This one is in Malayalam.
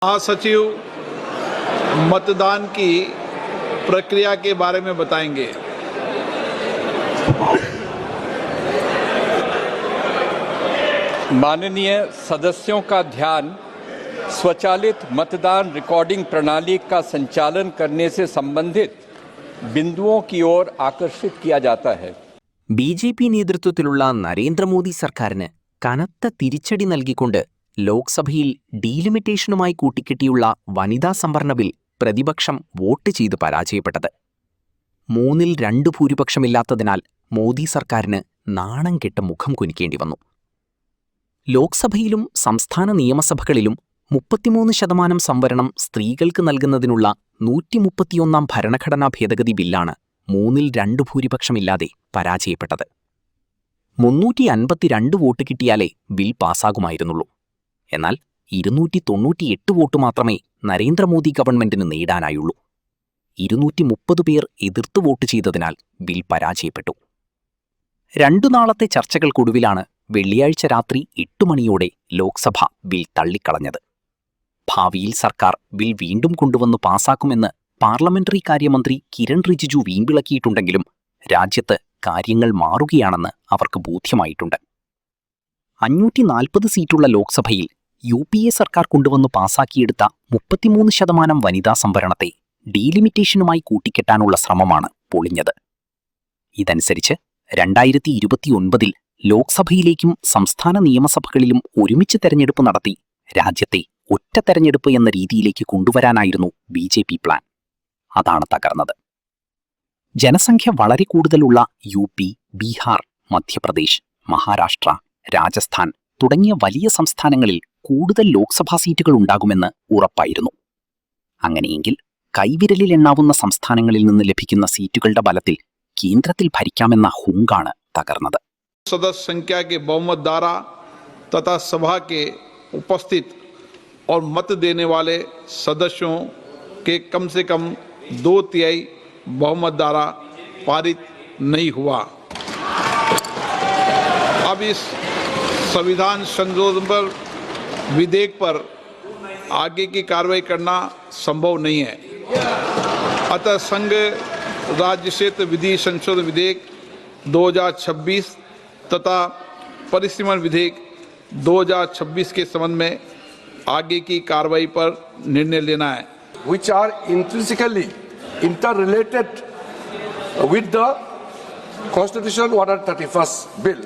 महासचिव मतदान की प्रक्रिया के बारे में बताएंगे। माननीय सदस्यों का ध्यान स्वचालित मतदान रिकॉर्डिंग प्रणाली का संचालन करने से संबंधित बिंदुओं की ओर आकर्षित किया जाता है। ബിജെപി നേതൃത്വത്തിലുള്ള നരേന്ദ്രമോദി സർക്കാരിന് കനത്ത തിരിച്ചടി നൽകിക്കൊണ്ട് ലോക്സഭയിൽ ഡീലിമിറ്റേഷനുമായി കൂട്ടിക്കെട്ടിയുള്ള വനിതാ സംവരണ ബിൽ പ്രതിപക്ഷം വോട്ട് ചെയ്ത് പരാജയപ്പെട്ടത്. 2/3 ഭൂരിപക്ഷമില്ലാത്തതിനാൽ മോദി സർക്കാരിന് നാണം കെട്ട് മുഖം കുനിക്കേണ്ടി വന്നു. ലോക്സഭയിലും സംസ്ഥാന നിയമസഭകളിലും 33% സംവരണം സ്ത്രീകൾക്ക് നൽകുന്നതിനുള്ള 131 ഭരണഘടനാ ഭേദഗതി ബില്ലാണ് 2/3 ഭൂരിപക്ഷമില്ലാതെ പരാജയപ്പെട്ടത്. 352 വോട്ട് കിട്ടിയാലേ ബിൽ പാസ്സാകുമായിരുന്നുള്ളൂ. എന്നാൽ 298 വോട്ട് മാത്രമേ നരേന്ദ്രമോദി ഗവൺമെന്റിന് നേടാനായുള്ളൂ. 230 പേർ എതിർത്ത് വോട്ട് ചെയ്തതിനാൽ ബിൽ പരാജയപ്പെട്ടു. 2 നാളത്തെ ചർച്ചകൾക്കൊടുവിലാണ് വെള്ളിയാഴ്ച രാത്രി 8 മണിയോടെ ലോക്സഭ ബിൽ തള്ളിക്കളഞ്ഞത്. ഭാവിയിൽ സർക്കാർ ബിൽ വീണ്ടും കൊണ്ടുവന്ന് പാസാക്കുമെന്ന് പാർലമെന്ററി കാര്യമന്ത്രി കിരൺ റിജിജു വീമ്പിളക്കിയിട്ടുണ്ടെങ്കിലും രാജ്യത്ത് കാര്യങ്ങൾ മാറുകയാണെന്ന് അവർക്ക് ബോധ്യമായിട്ടുണ്ട്. 540 സീറ്റുള്ള ലോക്സഭയിൽ UPA സർക്കാർ കൊണ്ടുവന്ന് പാസാക്കിയെടുത്ത 33% വനിതാ സംവരണത്തെ ഡീലിമിറ്റേഷനുമായി കൂട്ടിക്കെട്ടാനുള്ള ശ്രമമാണ് പൊളിഞ്ഞത്. ഇതനുസരിച്ച് 2029 ലോക്സഭയിലേക്കും സംസ്ഥാന നിയമസഭകളിലും ഒരുമിച്ച് തെരഞ്ഞെടുപ്പ് നടത്തി രാജ്യത്തെ ഒറ്റ തെരഞ്ഞെടുപ്പ് എന്ന രീതിയിലേക്ക് കൊണ്ടുവരാനായിരുന്നു BJP പ്ലാൻ. അതാണ് തകർന്നത്. ജനസംഖ്യ വളരെ കൂടുതലുള്ള UP, ബീഹാർ, മധ്യപ്രദേശ്, മഹാരാഷ്ട്ര, രാജസ്ഥാൻ തുടങ്ങിയ വലിയ സംസ്ഥാനങ്ങളിൽ കൂടുതൽ ലോക്സഭാ സീറ്റുകൾ ഉണ്ടാകുമെന്ന് ഉറപ്പായിരുന്നു. അങ്ങനെയെങ്കിൽ കൈവിരലിൽ എണ്ണാവുന്ന സംസ്ഥാനങ്ങളിൽ നിന്ന് ലഭിക്കുന്ന സീറ്റുകളുടെ ബലത്തിൽ കേന്ദ്രത്തിൽ ഭരിക്കാമെന്ന ഹുങ്കാണ് തകർന്നത്. सदस्य संख्या के बहुमत द्वारा तथा सभा के उपस्थित और मत देने वाले सदस्यों के कम से कम 2/3 बहुमत द्वारा पारित नहीं हुआ। अब इस संविधान संशोधन पर विधेयक पर आगे की कार्रवाई करना संभव नहीं है। अतः संघ राज्य क्षेत्र विधि संशोधन विधेयक 2026 तथा परिसीमन विधेयक 2026 के संबंध में आगे की कार्रवाई पर निर्णय लेना है, which are intrinsically interrelated with the Constitution Order 31st bill.